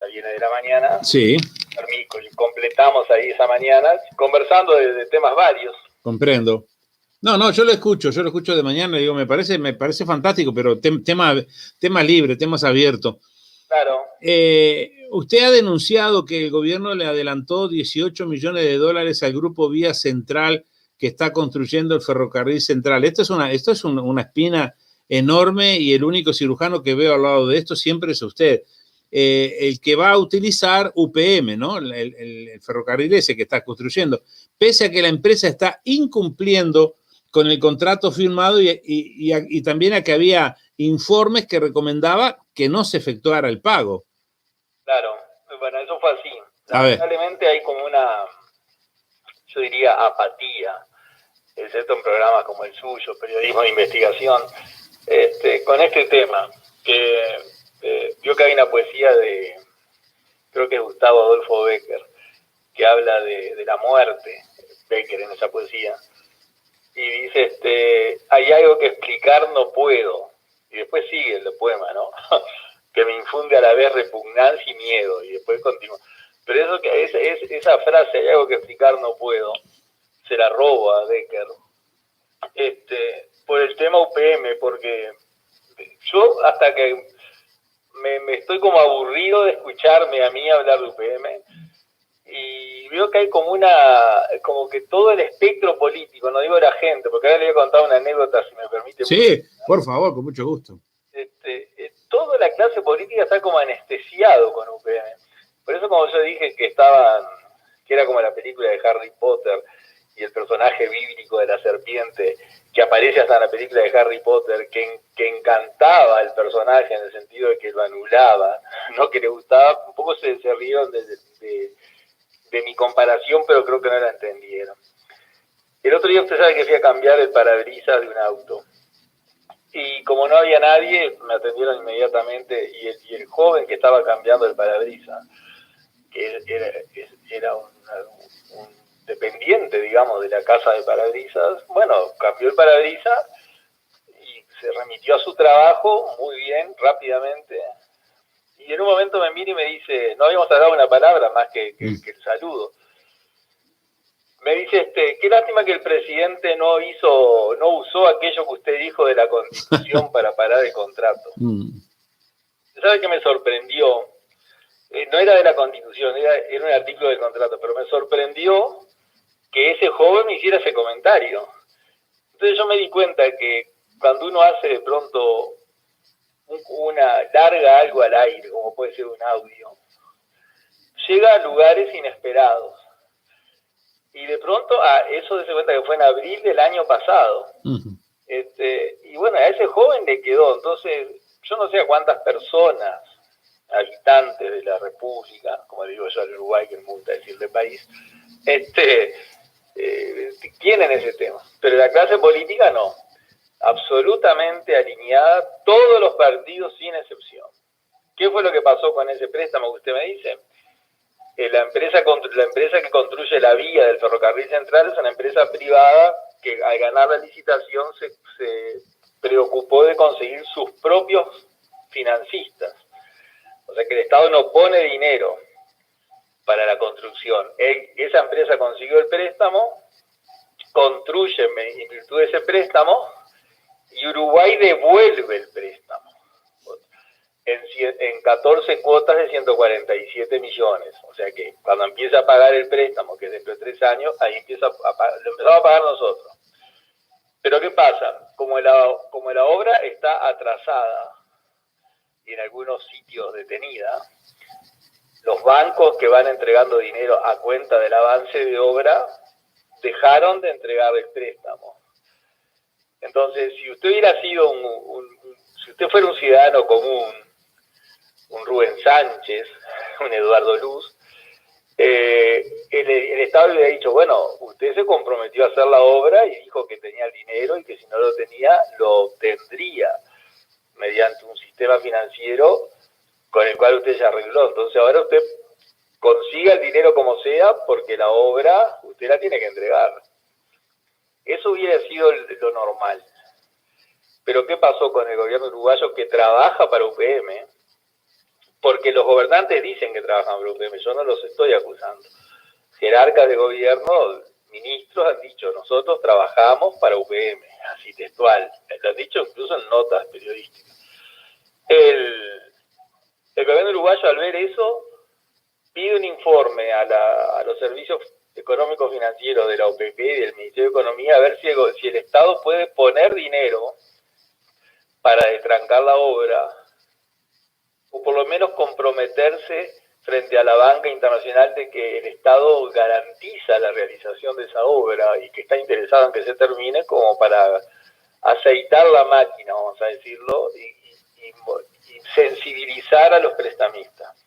viene de la mañana. Sí. Completamos ahí esa mañana conversando de temas varios. Comprendo. No, yo lo escucho de mañana, digo, me parece fantástico, pero tema libre, temas abiertos. Claro. Usted ha denunciado que el gobierno le adelantó 18 millones de dólares al grupo Vía Central que está construyendo el ferrocarril central. Esto es una espina enorme y el único cirujano que veo al lado de esto siempre es usted. El que va a utilizar UPM, ¿no? El ferrocarril ese que está construyendo, pese a que la empresa está incumpliendo con el contrato firmado y también a que había informes que recomendaba que no se efectuara el pago. Claro, bueno, eso fue así. Lamentablemente hay como una, yo diría, apatía, excepto en programas como el suyo, periodismo de investigación, con este tema, que vio que hay una poesía de, creo que es Gustavo Adolfo Bécquer, que habla de la muerte, Bécquer en esa poesía, y dice, hay algo que explicar no puedo, y después sigue el poema, ¿no? Que me infunde a la vez repugnancia y miedo, y después continúa. Pero esa frase, hay algo que explicar no puedo, se la robo a Bécquer, por el tema UPM, porque yo hasta que me estoy como aburrido de escucharme a mí hablar de UPM, y veo que hay como que todo el espectro político, no digo la gente, porque ahora le voy a contar una anécdota, si me permite. Sí, por favor, con mucho gusto. Toda la clase política está como anestesiado con UPM. Por eso, como yo dije que era como la película de Harry Potter y el personaje bíblico de la serpiente, que aparece hasta en la película de Harry Potter, que encantaba al personaje en el sentido de que lo anulaba, no que le gustaba, un poco se rieron de mi comparación, pero creo que no la entendieron. El otro día usted sabe que fui a cambiar el parabrisas de un auto. Y como no había nadie, me atendieron inmediatamente, y el joven que estaba cambiando el parabrisas, que era un dependiente, digamos, de la casa de parabrisas, bueno, cambió el parabrisas y se remitió a su trabajo muy bien, rápidamente, y en un momento me mira y me dice, no habíamos hablado una palabra más que el saludo. Me dice, qué lástima que el presidente no usó aquello que usted dijo de la Constitución para parar el contrato. ¿Sabe qué me sorprendió? No era de la Constitución, era un artículo del contrato, pero me sorprendió que ese joven me hiciera ese comentario. Entonces yo me di cuenta que cuando uno hace de pronto larga algo al aire, como puede ser un audio, llega a lugares inesperados. Y de pronto, eso se cuenta que fue en abril del año pasado. Y bueno, a ese joven le quedó. Entonces, yo no sé a cuántas personas, habitantes de la República, como digo yo al Uruguay, que me gusta decir de país, tienen ese tema. Pero la clase política no. Absolutamente alineada, todos los partidos sin excepción. ¿Qué fue lo que pasó con ese préstamo que usted me dice? La empresa que construye la vía del ferrocarril central es una empresa privada que al ganar la licitación se preocupó de conseguir sus propios financistas. O sea que el Estado no pone dinero para la construcción. Esa empresa consiguió el préstamo, construye en virtud de ese préstamo, y Uruguay devuelve el préstamo en 14 cuotas de 147 millones. O sea que cuando empieza a pagar el préstamo, que es dentro de 3 años, ahí lo empezamos a pagar nosotros. Pero ¿qué pasa? Como la obra está atrasada y en algunos sitios detenida, los bancos que van entregando dinero a cuenta del avance de obra dejaron de entregar el préstamo. Entonces, si usted hubiera sido si usted fuera un ciudadano común, un Rubén Sánchez, un Eduardo Luz, el Estado le hubiera dicho, bueno, usted se comprometió a hacer la obra y dijo que tenía el dinero y que si no lo tenía, lo obtendría mediante un sistema financiero con el cual usted ya arregló. Entonces ahora usted consiga el dinero como sea porque la obra usted la tiene que entregar. Eso hubiera sido lo normal. Pero ¿qué pasó con el gobierno uruguayo que trabaja para UPM? porque los gobernantes dicen que trabajan para UPM, yo no los estoy acusando. Jerarcas de gobierno, ministros han dicho, nosotros trabajamos para UPM, así textual, lo han dicho incluso en notas periodísticas. El gobierno uruguayo, al ver eso, pide un informe a los servicios económicos financieros de la OPP y del Ministerio de Economía a ver si el Estado puede poner dinero para detrancar la obra, o por lo menos comprometerse frente a la banca internacional de que el Estado garantiza la realización de esa obra y que está interesado en que se termine, como para aceitar la máquina, vamos a decirlo, y sensibilizar a los prestamistas.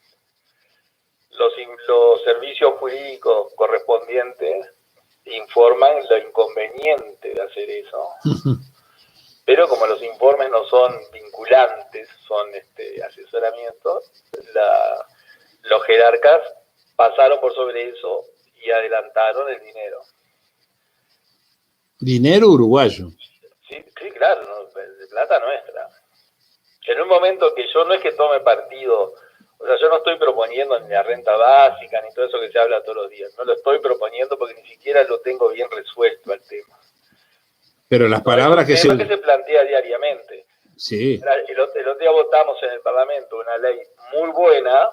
Los servicios jurídicos correspondientes informan lo inconveniente de hacer eso. Pero como los informes no son vinculantes, son asesoramientos, los jerarcas pasaron por sobre eso y adelantaron el dinero. ¿Dinero uruguayo? Sí, claro, ¿no? De plata nuestra. En un momento que yo no es que tome partido, o sea, yo no estoy proponiendo ni la renta básica, ni todo eso que se habla todos los días, no lo estoy proponiendo porque ni siquiera lo tengo bien resuelto al tema. Pero las palabras que se plantea diariamente. Sí. El otro día votamos en el Parlamento una ley muy buena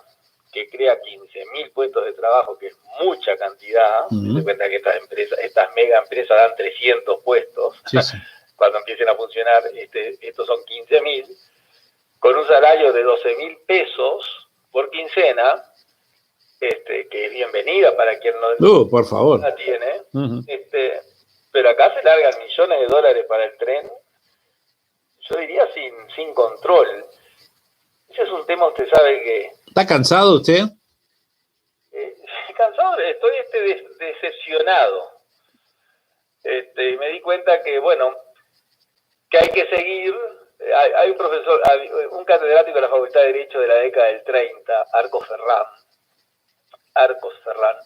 que crea 15.000 puestos de trabajo, que es mucha cantidad. Se cuenta que estas mega empresas dan 300 puestos. Sí, sí. Cuando empiecen a funcionar, estos son 15.000, con un salario de 12.000 pesos por quincena, que es bienvenida para quien no, por favor, la tiene. Pero acá se largan millones de dólares para el tren, yo diría sin control. Ese es un tema, usted sabe que... ¿Está cansado usted? Cansado, estoy decepcionado. Me di cuenta que, bueno, que hay que seguir. Hay un profesor, un catedrático de la Facultad de Derecho de la década del 30, Arcos Ferrán,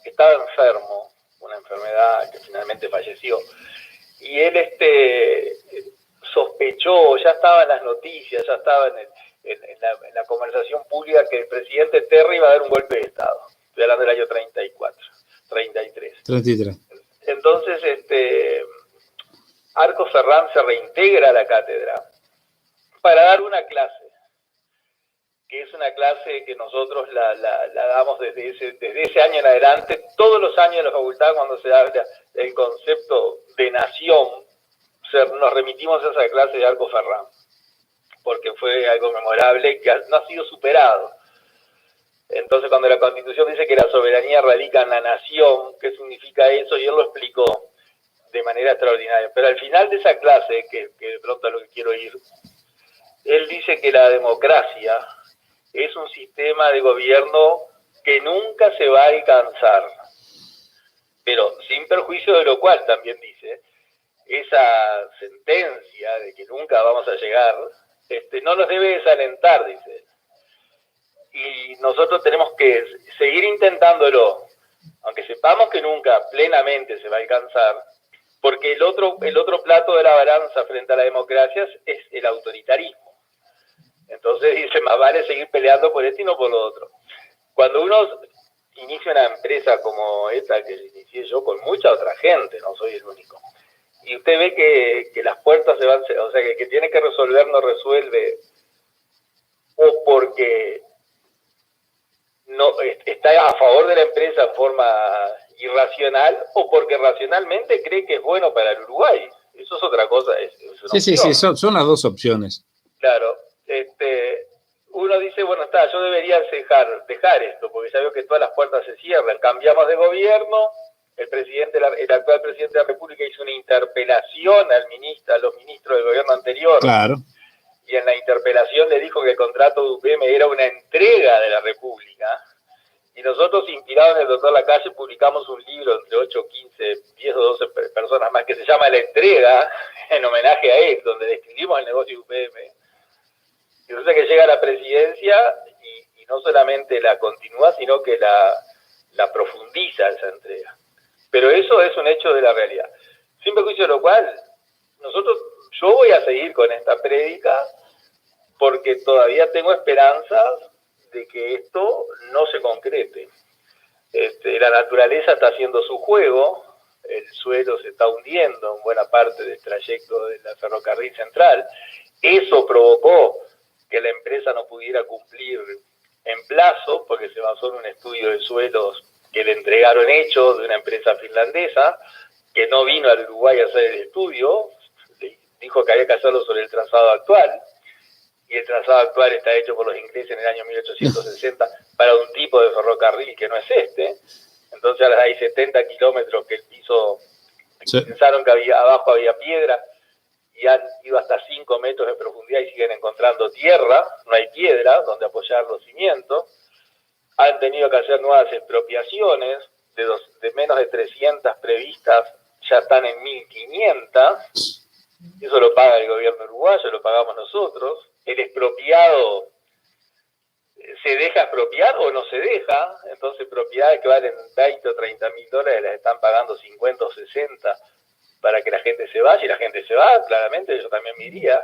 estaba enfermo, una enfermedad que finalmente falleció, y él sospechó, ya estaba en las noticias, ya estaba en la conversación pública, que el presidente Terry iba a dar un golpe de Estado. Estoy hablando del año 33. Entonces, Arcos Ferrán se reintegra a la cátedra para dar una clase, que es una clase que nosotros la damos desde ese año en adelante, todos los años en la facultad, cuando se habla del concepto de nación, nos remitimos a esa clase de Arcos Ferrán, porque fue algo memorable que no ha sido superado. Entonces, cuando la Constitución dice que la soberanía radica en la nación, ¿qué significa eso? Y él lo explicó de manera extraordinaria. Pero al final de esa clase, que de pronto es lo que quiero ir, él dice que la democracia es un sistema de gobierno que nunca se va a alcanzar. Pero sin perjuicio de lo cual, también dice, esa sentencia de que nunca vamos a llegar, no nos debe desalentar, dice. Y nosotros tenemos que seguir intentándolo, aunque sepamos que nunca plenamente se va a alcanzar, porque el otro plato de la balanza frente a la democracia es el autoritarismo. Entonces dice, más vale seguir peleando por esto y no por lo otro. Cuando uno inicia una empresa como esta que inicié yo, con mucha otra gente, no soy el único, y usted ve que las puertas se van, o sea, que tiene que resolver no resuelve, o porque no está a favor de la empresa en forma irracional, o porque racionalmente cree que es bueno para el Uruguay. Eso es otra cosa. Sí, son las dos opciones. Claro. Uno dice, bueno, yo debería dejar esto, porque ya veo que todas las puertas se cierran. Cambiamos de gobierno, el actual presidente de la República hizo una interpelación a los ministros del gobierno anterior. Claro. Y en la interpelación le dijo que el contrato de UPM era una entrega de la República. Y nosotros, inspirados en el doctor Lacalle, publicamos un libro entre 8, 15, 10 o 12 personas más, que se llama La Entrega, en homenaje a él, donde describimos el negocio de UPM. Y resulta que llega a la presidencia y no solamente la continúa, sino que la profundiza esa entrega. Pero eso es un hecho de la realidad. Sin perjuicio de lo cual, yo voy a seguir con esta prédica porque todavía tengo esperanzas de que esto no se concrete. La naturaleza está haciendo su juego, el suelo se está hundiendo en buena parte del trayecto de la ferrocarril central. Eso provocó que la empresa no pudiera cumplir en plazo, porque se basó en un estudio de suelos que le entregaron hecho de una empresa finlandesa, que no vino al Uruguay a hacer el estudio, dijo que había que hacerlo sobre el trazado actual, y el trazado actual está hecho por los ingleses en el año 1860 para un tipo de ferrocarril que no es este. Entonces ahora hay 70 kilómetros que el piso, sí, pensaron que abajo había piedra, y han ido hasta 5 metros de profundidad y siguen encontrando tierra, no hay piedra donde apoyar los cimientos. Han tenido que hacer nuevas expropiaciones, de menos de 300 previstas, ya están en 1.500, eso lo paga el gobierno uruguayo, lo pagamos nosotros. El expropiado se deja expropiar o no se deja, entonces propiedades que valen 20 o 30 mil dólares las están pagando 50 o 60 para que la gente se vaya, y la gente se va, claramente yo también me iría,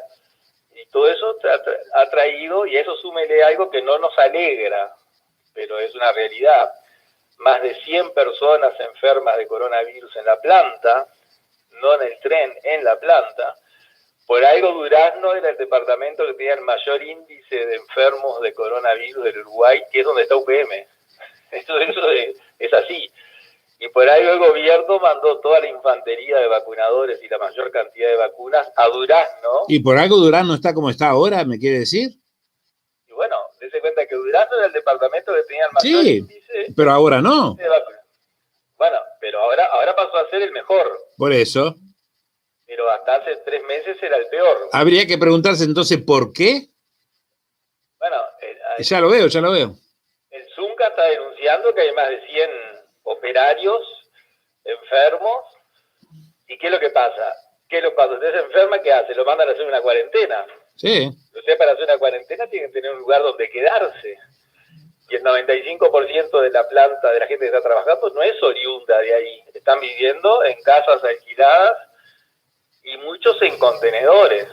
y todo eso ha traído, y eso súmele algo que no nos alegra, pero es una realidad, más de 100 personas enfermas de coronavirus en la planta, no en el tren, en la planta. Por algo Durazno era el departamento que tenía el mayor índice de enfermos de coronavirus del Uruguay, que es donde está UPM. Eso es así. Y por algo el gobierno mandó toda la infantería de vacunadores y la mayor cantidad de vacunas a Durazno. ¿Y por algo Durazno está como está ahora, me quiere decir? Y bueno, dése cuenta que Durazno era el departamento que tenía el mayor índice. Pero ahora no. De vacunas. Bueno, pero ahora pasó a ser el mejor. Por eso. Pero hasta hace 3 meses era el peor. Habría que preguntarse entonces por qué. Bueno, ya lo veo. El Zunca está denunciando que hay más de 100 operarios enfermos. ¿Y qué es lo que pasa? Usted se enferma, ¿qué hace? Lo mandan a hacer una cuarentena. Sí. Usted para hacer una cuarentena tiene que tener un lugar donde quedarse. Y el 95% de la planta de la gente que está trabajando no es oriunda de ahí. Están viviendo en casas alquiladas y muchos en contenedores.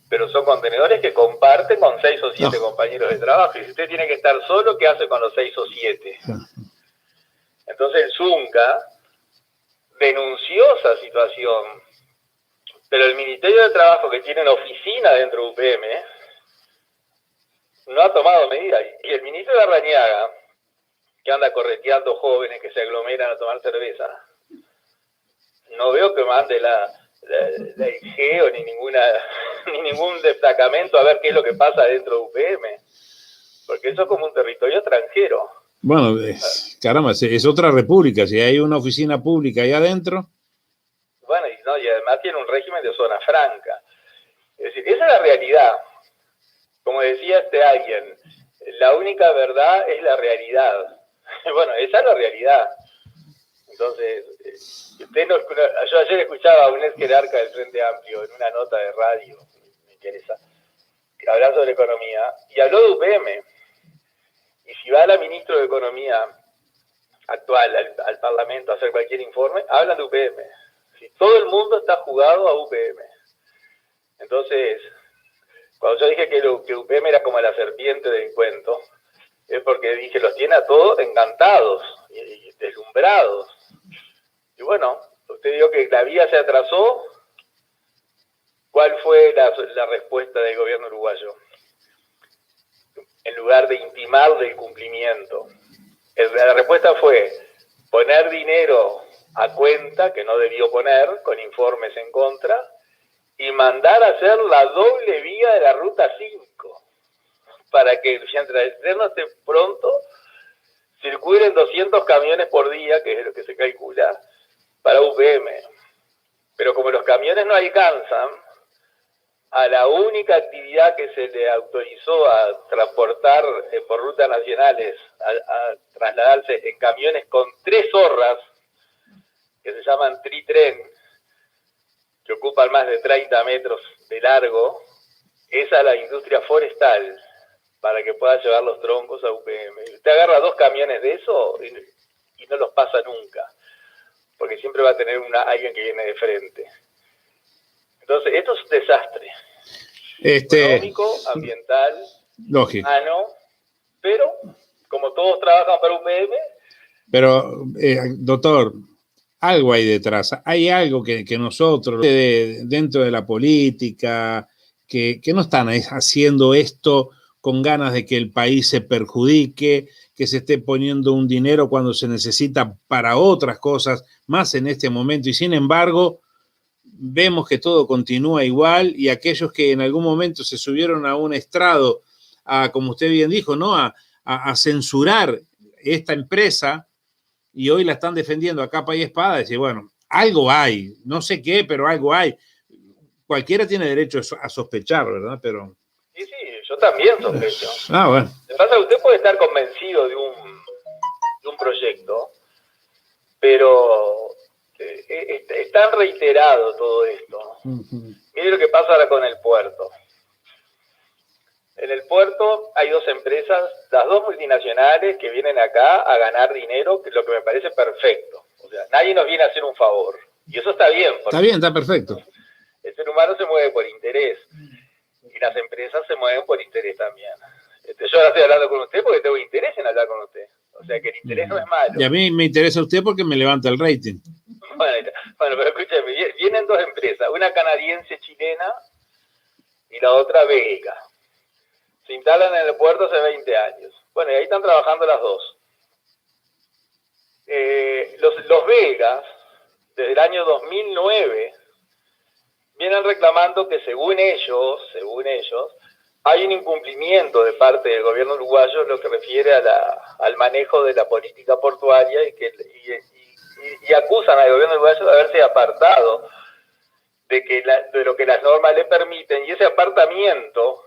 Pero son contenedores que comparten con 6 o 7 compañeros de trabajo. Y si usted tiene que estar solo, ¿qué hace con los 6 o 7? Entonces el Zunca denunció esa situación, pero el Ministerio de Trabajo, que tiene una oficina dentro de UPM, no ha tomado medidas. Y el ministro de Larrañaga, que anda correteando jóvenes que se aglomeran a tomar cerveza, no veo que mande la IGEO ni ningún destacamento a ver qué es lo que pasa dentro de UPM, porque eso es como un territorio extranjero. Bueno, caramba, es otra república, si hay una oficina pública ahí adentro. Bueno, y además tiene un régimen de zona franca. Es decir, esa es la realidad. Como decía alguien, la única verdad es la realidad. Bueno, esa es la realidad. Entonces, yo ayer escuchaba a un ex jerarca del Frente Amplio en una nota de radio, me interesa, que hablaba sobre economía, y habló de UPM. Y si va la ministra de Economía actual al Parlamento a hacer cualquier informe, hablan de UPM. Si todo el mundo está jugado a UPM. Entonces, cuando yo dije que UPM era como la serpiente del cuento, es porque dije, los tiene a todos encantados y deslumbrados. Y bueno, usted dijo que la vía se atrasó. ¿Cuál fue la respuesta del gobierno uruguayo? En lugar de intimar del cumplimiento, la respuesta fue poner dinero a cuenta, que no debió poner, con informes en contra, y mandar a hacer la doble vía de la Ruta 5, para que mientras el tren no esté pronto, circulen 200 camiones por día, que es lo que se calcula, para UPM. Pero como los camiones no alcanzan, a la única actividad que se le autorizó a transportar por rutas nacionales, a trasladarse en camiones con 3 horras, que se llaman tritren, que ocupan más de 30 metros de largo, es a la industria forestal, para que pueda llevar los troncos a UPM. Usted agarra 2 camiones de eso y no los pasa nunca, porque siempre va a tener alguien que viene de frente. Entonces, esto es un desastre. Económico, ambiental, lógico. humano, pero como todos trabajan para UPM... Pero, doctor, algo hay detrás, hay algo que nosotros, dentro de la política, que no están haciendo esto con ganas de que el país se perjudique, que se esté poniendo un dinero cuando se necesita para otras cosas, más en este momento, y sin embargo vemos que todo continúa igual, y aquellos que en algún momento se subieron a un estrado, como usted bien dijo, ¿no? a censurar esta empresa, y hoy la están defendiendo a capa y espada, decir, bueno, algo hay, no sé qué, pero algo hay. Cualquiera tiene derecho a sospechar, ¿verdad? Pero... Sí, yo también sospecho. Bueno. Lo que pasa es que usted puede estar convencido de un proyecto, pero es tan reiterado todo esto. Mire lo que pasa ahora con el puerto. En el puerto hay dos empresas, las dos multinacionales que vienen acá a ganar dinero, que es lo que me parece perfecto. O sea, nadie nos viene a hacer un favor. Y eso está bien. Está bien, está perfecto. El ser humano se mueve por interés. Y las empresas se mueven por interés también. Yo ahora estoy hablando con usted porque tengo interés en hablar con usted. O sea, que el interés no es malo. Y a mí me interesa usted porque me levanta el rating. Bueno, pero escúchame, vienen dos empresas, una canadiense chilena y la otra belga. Se instalan en el puerto hace 20 años. Bueno, y ahí están trabajando las dos. Los belgas, desde el año 2009, vienen reclamando que según ellos, hay un incumplimiento de parte del gobierno uruguayo en lo que refiere al manejo de la política portuaria y acusan al gobierno uruguayo de haberse apartado de lo que las normas le permiten, y ese apartamiento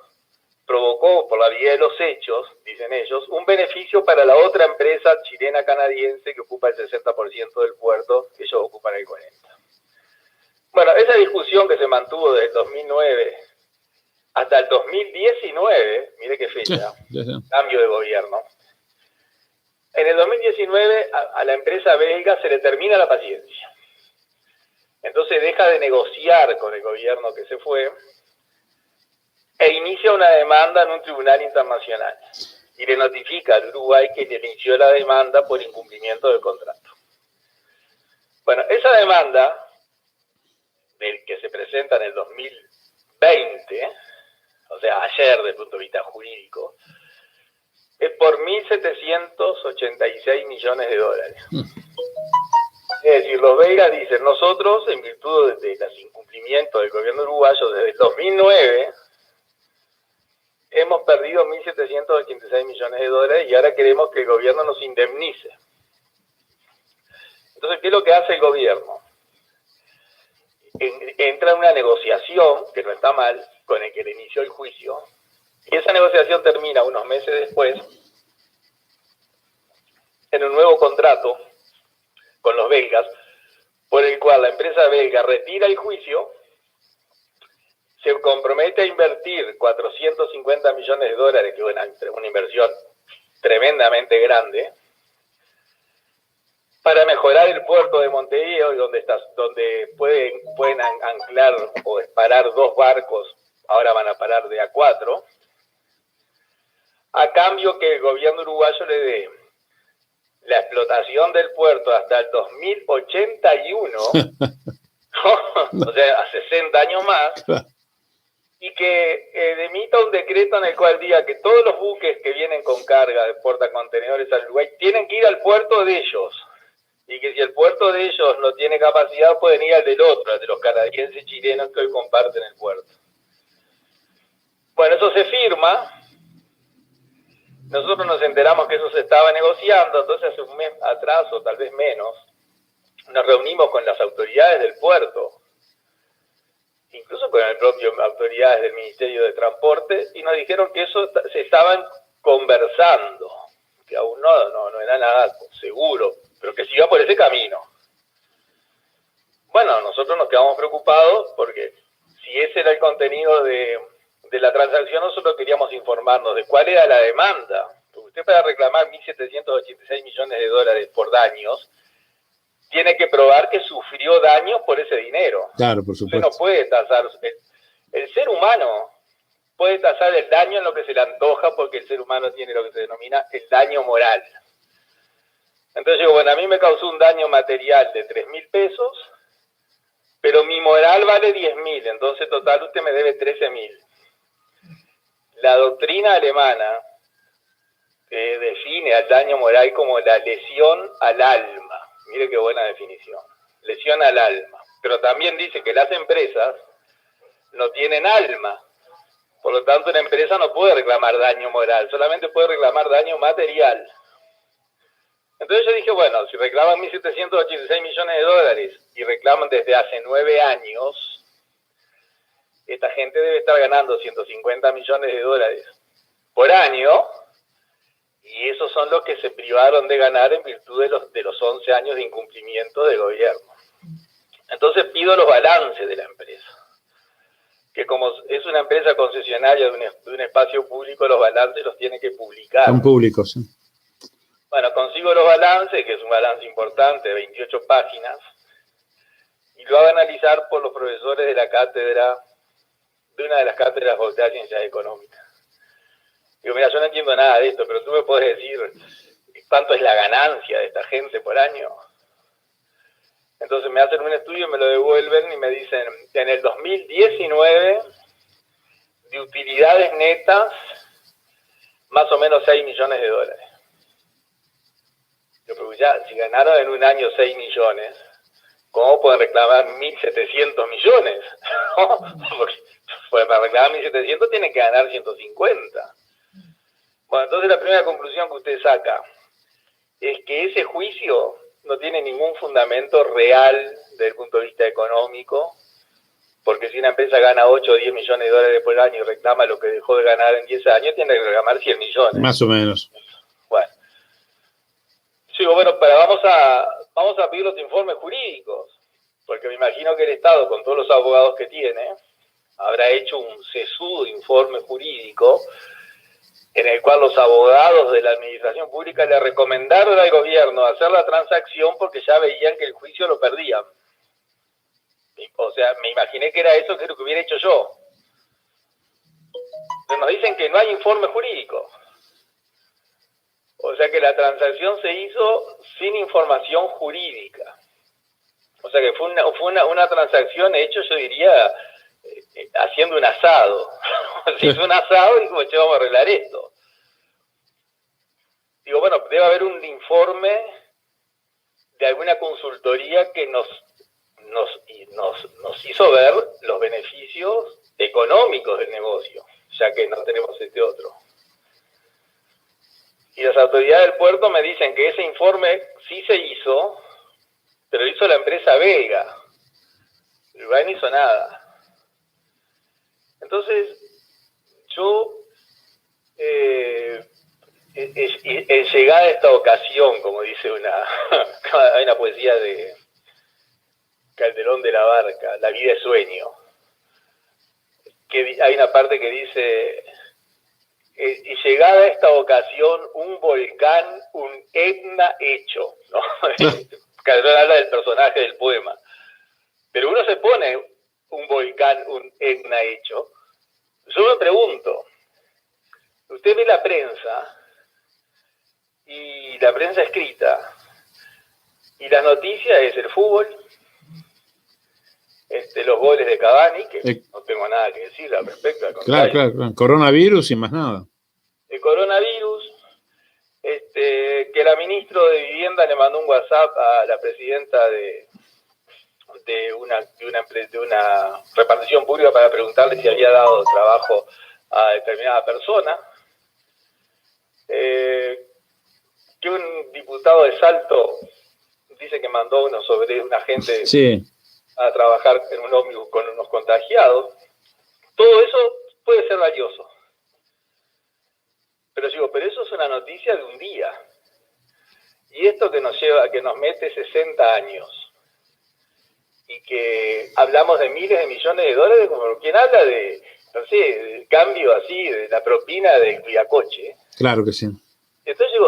provocó, por la vía de los hechos, dicen ellos, un beneficio para la otra empresa chilena-canadiense que ocupa el 60% del puerto, que ellos ocupan el 40%. Bueno, esa discusión que se mantuvo desde el 2009 hasta el 2019, mire qué fecha, cambio de gobierno. En el 2019 a la empresa belga se le termina la paciencia. Entonces deja de negociar con el gobierno que se fue e inicia una demanda en un tribunal internacional. Y le notifica al Uruguay que le inició la demanda por incumplimiento del contrato. Bueno, esa demanda, del que se presenta en el 2020, o sea, ayer desde el punto de vista jurídico, es por 1.786 millones de dólares. Es decir, los belgas dicen, nosotros, en virtud de los incumplimientos del gobierno uruguayo desde el 2009, hemos perdido 1.786 millones de dólares y ahora queremos que el gobierno nos indemnice. Entonces, ¿qué es lo que hace el gobierno? Entra en una negociación, que no está mal, con el que le inició el juicio, y esa negociación termina unos meses después en un nuevo contrato con los belgas, por el cual la empresa belga retira el juicio, se compromete a invertir 450 millones de dólares, que es una inversión tremendamente grande, para mejorar el puerto de Montevideo, donde pueden anclar o parar 2 barcos, ahora van a parar de a 4, a cambio que el gobierno uruguayo le dé la explotación del puerto hasta el 2081, o sea, a 60 años más, y que emita un decreto en el cual diga que todos los buques que vienen con carga de portacontenedores al Uruguay tienen que ir al puerto de ellos, y que si el puerto de ellos no tiene capacidad pueden ir al del otro, al de los canadienses y chilenos que hoy comparten el puerto. Bueno, eso se firma. Nosotros nos enteramos que eso se estaba negociando, entonces hace un mes atrás, o tal vez menos, nos reunimos con las autoridades del puerto, incluso con las propias autoridades del Ministerio de Transporte, y nos dijeron que eso se estaban conversando, que aún no era nada seguro, pero que se iba por ese camino. Bueno, nosotros nos quedamos preocupados porque si ese era el contenido de la transacción, nosotros queríamos informarnos de cuál era la demanda. Porque usted, para reclamar 1.786 millones de dólares por daños, tiene que probar que sufrió daños por ese dinero. Claro, por supuesto. Usted no puede tasar. El ser humano puede tasar el daño en lo que se le antoja, porque el ser humano tiene lo que se denomina el daño moral. Entonces digo, bueno, a mí me causó un daño material de 3.000 pesos, pero mi moral vale 10.000, entonces total usted me debe 13.000. La doctrina alemana define al daño moral como la lesión al alma. Mire qué buena definición. Lesión al alma. Pero también dice que las empresas no tienen alma. Por lo tanto, una empresa no puede reclamar daño moral, solamente puede reclamar daño material. Entonces yo dije, bueno, si reclaman 1.786 millones de dólares y reclaman desde hace 9 años, esta gente debe estar ganando 150 millones de dólares por año, y esos son los que se privaron de ganar en virtud de los 11 años de incumplimiento del gobierno. Entonces pido los balances de la empresa, que como es una empresa concesionaria de un espacio público, los balances los tiene que publicar. Son públicos, sí. Bueno, consigo los balances, que es un balance importante de 28 páginas, y lo hago analizar por los profesores de la cátedra, de una de las cátedras de Ciencias Económicas. Digo, mira, yo no entiendo nada de esto, pero tú me puedes decir cuánto es la ganancia de esta gente por año. Entonces me hacen un estudio, me lo devuelven y me dicen, en el 2019, de utilidades netas, más o menos 6 millones de dólares. Yo pregunto, ya, si ganaron en un año 6 millones, ¿cómo pueden reclamar 1.700 millones? Porque para reclamar 1.700 tienen que ganar 150. Bueno, entonces la primera conclusión que usted saca es que ese juicio no tiene ningún fundamento real desde el punto de vista económico, porque si una empresa gana 8 o 10 millones de dólares por año y reclama lo que dejó de ganar en 10 años, tiene que reclamar 100 millones. Más o menos. Bueno. Sí, bueno, pero vamos a pedir los informes jurídicos, porque me imagino que el Estado, con todos los abogados que tiene, habrá hecho un sesudo informe jurídico en el cual los abogados de la administración pública le recomendaron al gobierno hacer la transacción porque ya veían que el juicio lo perdían. O sea, me imaginé que era eso que es lo que hubiera hecho yo. Pero nos dicen que no hay informe jurídico. O sea que la transacción se hizo sin información jurídica. O sea que fue una transacción hecha, yo diría, haciendo un asado. Se hizo un asado y como, che, vamos a arreglar esto. Digo, bueno, debe haber un informe de alguna consultoría que nos hizo ver los beneficios económicos del negocio, ya que no tenemos este otro. Y las autoridades del puerto me dicen que ese informe sí se hizo, pero hizo la empresa Vega. Uruguay no hizo nada. Entonces, yo, en llegada a esta ocasión, como dice hay una poesía de Calderón de la Barca, La vida es sueño, que hay una parte que dice, y llegada a esta ocasión, un volcán, un Etna hecho, ¿no? Calderón habla del personaje del poema. Pero uno se pone un volcán, un Etna hecho. Yo me pregunto, usted ve la prensa, y la prensa escrita, y la noticia es el fútbol, los goles de Cavani, que no tengo nada que decir al respecto. Claro. Coronavirus y más nada. El coronavirus, que la ministra de Vivienda le mandó un WhatsApp a la presidenta de una repartición pública para preguntarle si había dado trabajo a determinada persona. Que un diputado de Salto dice que mandó uno sobre una gente a trabajar en un ómnibus con unos contagiados. Todo eso puede ser valioso. Pero eso es una noticia de un día. Y esto que nos mete 60 años, y que hablamos de miles de millones de dólares, como quien habla de, no sé, del cambio así, de la propina del cuidacoche. Claro que sí. Entonces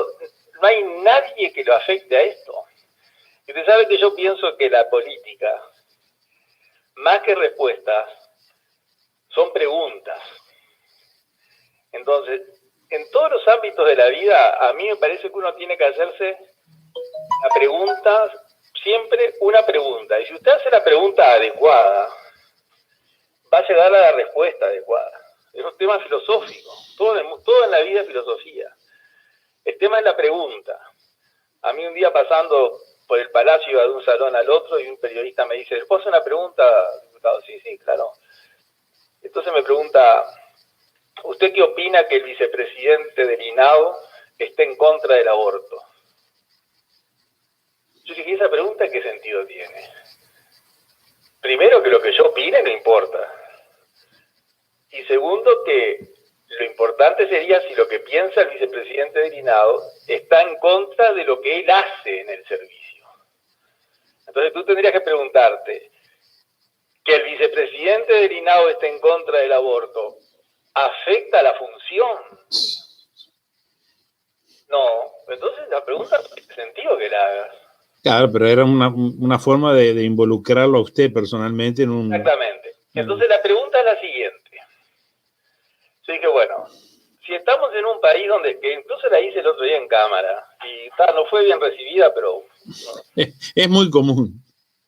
no hay nadie que lo afecte a esto. Y usted sabe que yo pienso que la política, más que respuestas, son preguntas. Entonces, en todos los ámbitos de la vida, a mí me parece que uno tiene que hacerse la pregunta, siempre una pregunta. Y si usted hace la pregunta adecuada, va a llegar a la respuesta adecuada. Es un tema filosófico. Todo en la vida es filosofía. El tema es la pregunta. A mí un día pasando por el palacio, iba de un salón al otro y un periodista me dice, ¿le puedo hacer una pregunta, diputado? Sí, claro. Entonces me pregunta, ¿usted qué opina que el vicepresidente del INAO esté en contra del aborto? Yo dije, ¿esa pregunta qué sentido tiene? Primero, que lo que yo opine no importa. Y segundo, que lo importante sería si lo que piensa el vicepresidente del INAO está en contra de lo que él hace en el servicio. Entonces tú tendrías que preguntarte, ¿que el vicepresidente del INAO esté en contra del aborto afecta la función? No, entonces la pregunta no tiene sentido que la hagas. Claro, pero era una forma de involucrarlo a usted personalmente en un... Exactamente. Entonces la pregunta es la siguiente. Yo dije, bueno, si estamos en un país donde, que incluso la hice el otro día en cámara, y no fue bien recibida, pero... No. Es muy común.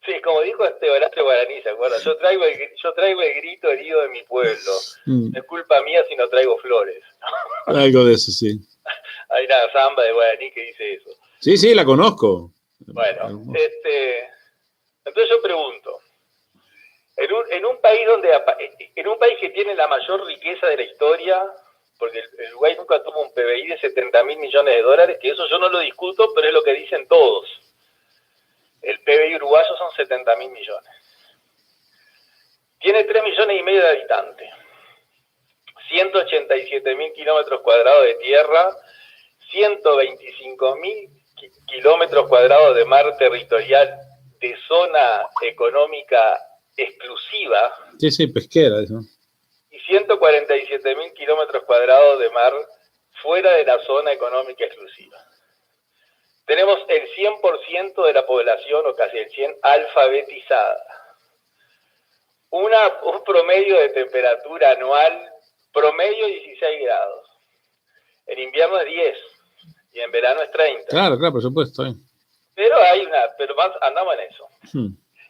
Sí, como dijo Horacio Guaraní, ¿se acuerda? Yo traigo el grito herido de mi pueblo. Es culpa mía si no traigo flores. Algo de eso, sí. Hay una samba de Guaraní que dice eso. Sí, la conozco. Bueno, entonces yo pregunto, en un país que tiene la mayor riqueza de la historia, porque el Uruguay nunca tuvo un PBI de 70.000 millones de dólares, que eso yo no lo discuto, pero es lo que dicen todos. El PBI uruguayo son 70.000 millones. Tiene 3,5 millones de habitantes, 187.000 kilómetros cuadrados de tierra, 125.000 kilómetros cuadrados de mar territorial de zona económica exclusiva. Sí, pesquera, eso. Y 147.000 kilómetros cuadrados de mar fuera de la zona económica exclusiva. Tenemos el 100% de la población, o casi el 100%, alfabetizada. Un promedio de temperatura anual, promedio 16 grados. En invierno es 10 y en verano es 30. Claro, por supuesto. Pero más andamos en eso.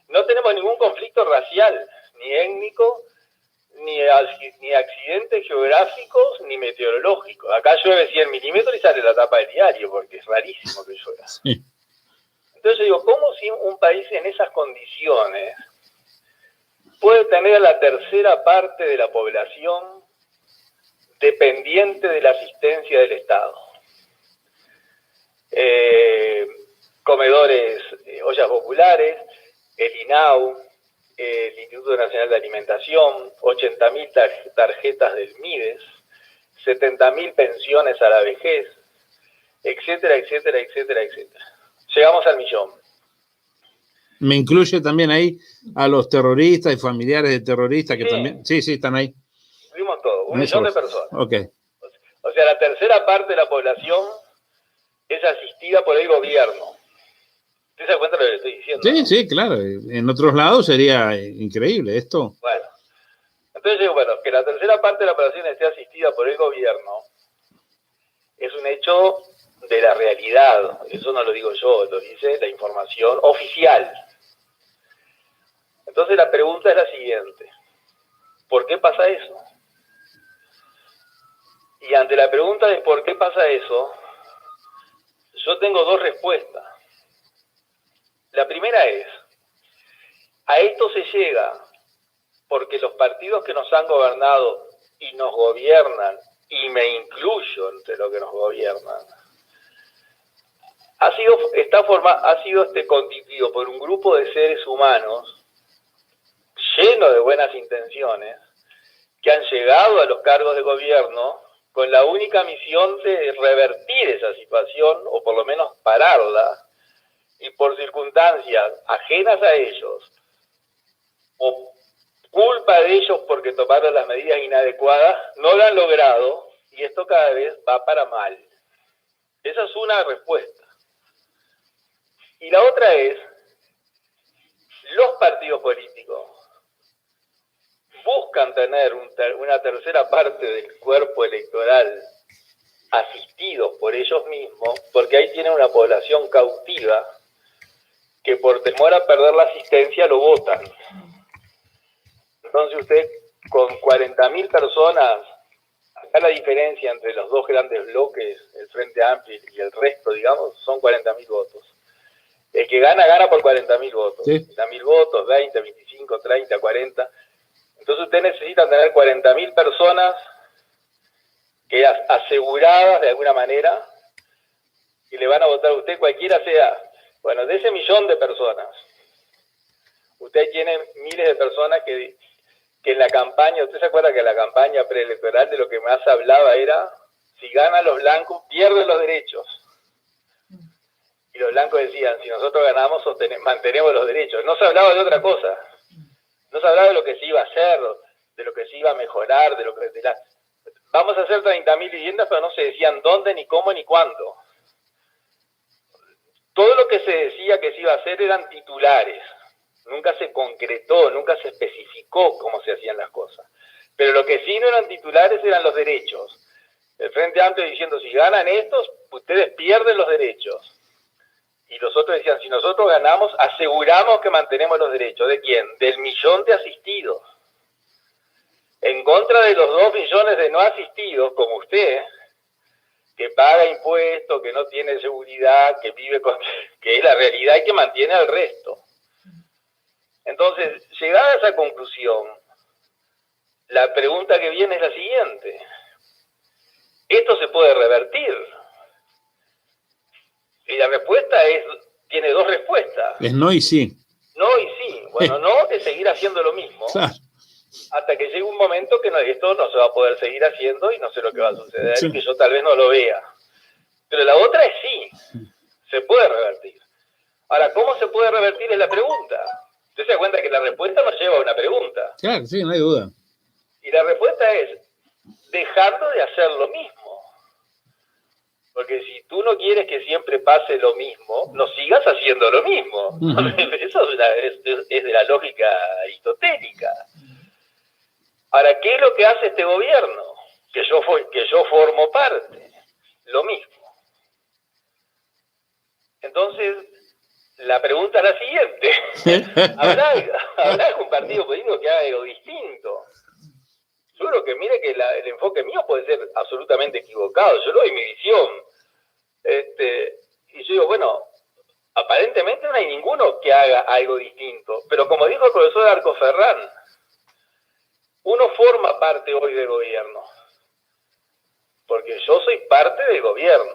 No tenemos ningún conflicto racial, ni étnico, ni accidentes geográficos, ni meteorológicos. Acá llueve 100 milímetros y sale la tapa del diario, porque es rarísimo que llueva. Sí. Entonces yo digo, ¿cómo si un país en esas condiciones puede tener a la tercera parte de la población dependiente de la asistencia del Estado? Comedores, ollas populares, el INAU, el Instituto Nacional de Alimentación, 80.000 tarjetas del MIDES, 70.000 pensiones a la vejez, etcétera, etcétera, etcétera, etcétera. Llegamos al 1.000.000. Me incluye también ahí a los terroristas y familiares de terroristas que también... Sí, están ahí. Vimos todo, 1.000.000 de personas. Okay. O sea, la tercera parte de la población es asistida por el gobierno. ¿Usted se da cuenta de lo que le estoy diciendo? Sí, claro. En otros lados sería increíble esto. Bueno, entonces digo, que la tercera parte de la población esté asistida por el gobierno es un hecho de la realidad. Eso no lo digo yo, lo dice la información oficial. Entonces la pregunta es la siguiente. ¿Por qué pasa eso? Y ante la pregunta de por qué pasa eso, yo tengo dos respuestas. La primera es, a esto se llega porque los partidos que nos han gobernado y nos gobiernan, y me incluyo entre los que nos gobiernan, ha sido constituido por un grupo de seres humanos llenos de buenas intenciones que han llegado a los cargos de gobierno con la única misión de revertir esa situación, o por lo menos pararla, y por circunstancias ajenas a ellos, o culpa de ellos porque tomaron las medidas inadecuadas, no lo han logrado, y esto cada vez va para mal. Esa es una respuesta. Y la otra es, los partidos políticos buscan tener una tercera parte del cuerpo electoral asistidos por ellos mismos, porque ahí tienen una población cautiva que por temor a perder la asistencia lo votan. Entonces usted con 40.000 personas, acá la diferencia entre los dos grandes bloques, el Frente Amplio y el resto, digamos, son 40.000 votos. El que gana, gana por 40.000 votos. Sí. 40.000 votos, 20, 25, 30, 40. Entonces usted necesita tener 40.000 personas que aseguradas de alguna manera, que le van a votar a usted, cualquiera sea. Bueno, de ese millón de personas, usted tiene miles de personas que en la campaña, usted se acuerda que en la campaña preelectoral de lo que más hablaba era, si ganan los blancos, pierden los derechos. Y los blancos decían, si nosotros ganamos, mantenemos los derechos. No se hablaba de otra cosa. No se hablaba de lo que se iba a hacer, de lo que se iba a mejorar, vamos a hacer 30.000 viviendas, pero no se decían dónde, ni cómo, ni cuándo. Todo lo que se decía que se iba a hacer eran titulares. Nunca se concretó, nunca se especificó cómo se hacían las cosas. Pero lo que sí no eran titulares eran los derechos. El Frente Amplio diciendo, si ganan estos, ustedes pierden los derechos. Y los otros decían, si nosotros ganamos, aseguramos que mantenemos los derechos. ¿De quién? Del millón de asistidos. En contra de los 2 millones de no asistidos, como usted, que paga impuestos, que no tiene seguridad, que vive que es la realidad y que mantiene al resto. Entonces, llegada a esa conclusión, la pregunta que viene es la siguiente. ¿Esto se puede revertir? Y la respuesta tiene 2 respuestas. Es no y sí. No y sí. Bueno, no es seguir haciendo lo mismo. Claro. Hasta que llegue un momento que esto no se va a poder seguir haciendo y no sé lo que va a suceder, Sí. que yo tal vez no lo vea. Pero la otra es sí, se puede revertir. Ahora, ¿cómo se puede revertir? Es la pregunta. Usted se da cuenta que la respuesta nos lleva a una pregunta. Claro, sí, no hay duda. Y la respuesta es dejando de hacer lo mismo. Porque si tú no quieres que siempre pase lo mismo, no sigas haciendo lo mismo. Uh-huh. Eso es de la lógica aristotélica. Ahora, ¿qué es lo que hace este gobierno? Que yo formo parte. Lo mismo. Entonces, la pregunta es la siguiente. ¿Habrá algún partido político que haga algo distinto? Yo creo que, mire que el enfoque mío puede ser absolutamente equivocado. Yo le doy mi visión. Y yo digo, bueno, aparentemente no hay ninguno que haga algo distinto. Pero como dijo el profesor Arco Ferrán, uno forma parte hoy del gobierno. Porque yo soy parte del gobierno.